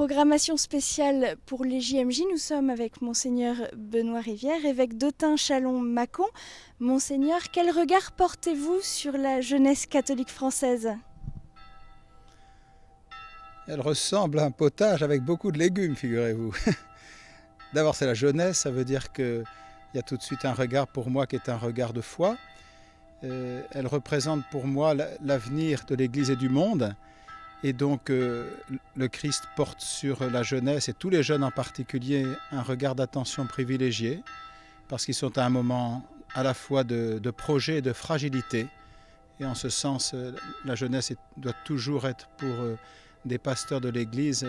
Programmation spéciale pour les JMJ, nous sommes avec Monseigneur Benoît Rivière, évêque d'Autun-Châlons-Mâcon. Monseigneur, quel regard portez-vous sur la jeunesse catholique française? Elle ressemble à un potage avec beaucoup de légumes, figurez-vous. D'abord, c'est la jeunesse, ça veut dire qu'il y a tout de suite un regard pour moi qui est un regard de foi. Elle représente pour moi l'avenir de l'Église et du monde. Et donc, le Christ porte sur la jeunesse, et tous les jeunes en particulier, un regard d'attention privilégié, parce qu'ils sont à un moment à la fois de projet et de fragilité. Et en ce sens, la jeunesse doit toujours être pour des pasteurs de l'Église,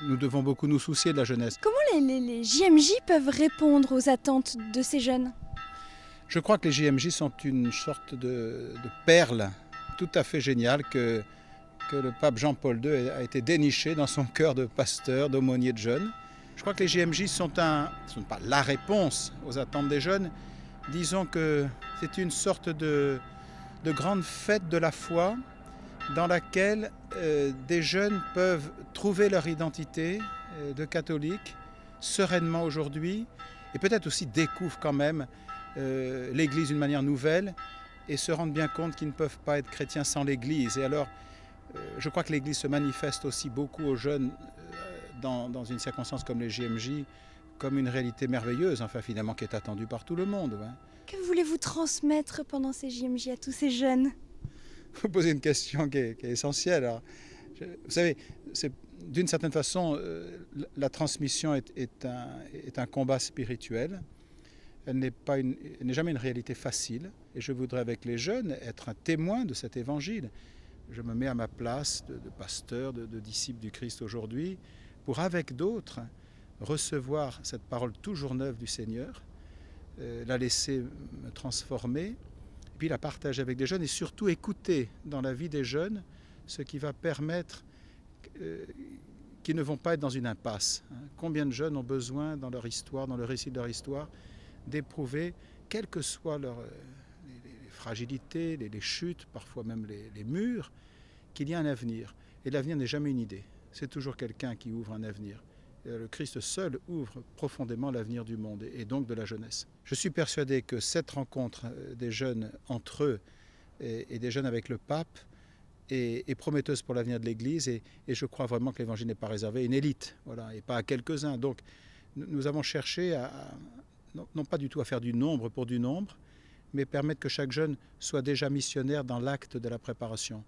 nous devons beaucoup nous soucier de la jeunesse. Comment les JMJ peuvent répondre aux attentes de ces jeunes? Je crois que les JMJ sont une sorte de perle tout à fait géniale que le pape Jean-Paul II a été déniché dans son cœur de pasteur, d'aumônier de jeunes. Je crois que les JMJ sont pas la réponse aux attentes des jeunes. Disons que c'est une sorte de grande fête de la foi dans laquelle des jeunes peuvent trouver leur identité de catholique sereinement aujourd'hui, et peut-être aussi découvrent quand même l'Église d'une manière nouvelle et se rendent bien compte qu'ils ne peuvent pas être chrétiens sans l'Église. Et alors, je crois que l'Église se manifeste aussi beaucoup aux jeunes dans une circonstance comme les JMJ, comme une réalité merveilleuse, enfin finalement qui est attendue par tout le monde. Ouais. Que voulez-vous transmettre pendant ces JMJ à tous ces jeunes? Vous posez une question qui est essentielle. Alors, vous savez, d'une certaine façon, la transmission est un combat spirituel. Elle n'est jamais une réalité facile. Et je voudrais avec les jeunes être un témoin de cet évangile. Je me mets à ma place de pasteur, de disciple du Christ aujourd'hui, pour avec d'autres recevoir cette parole toujours neuve du Seigneur, la laisser me transformer, et puis la partager avec des jeunes et surtout écouter dans la vie des jeunes ce qui va permettre qu'ils ne vont pas être dans une impasse. Combien de jeunes ont besoin dans leur histoire, dans le récit de leur histoire, d'éprouver, quelles que soient les fragilités, les chutes, parfois même les murs, qu'il y a un avenir. Et l'avenir n'est jamais une idée, c'est toujours quelqu'un qui ouvre un avenir. Le Christ seul ouvre profondément l'avenir du monde et donc de la jeunesse. Je suis persuadé que cette rencontre des jeunes entre eux et des jeunes avec le pape est prometteuse pour l'avenir de l'Église, et je crois vraiment que l'Évangile n'est pas réservé à une élite, voilà, et pas à quelques-uns. Donc nous avons cherché non pas du tout à faire du nombre pour du nombre, mais permettre que chaque jeune soit déjà missionnaire dans l'acte de la préparation.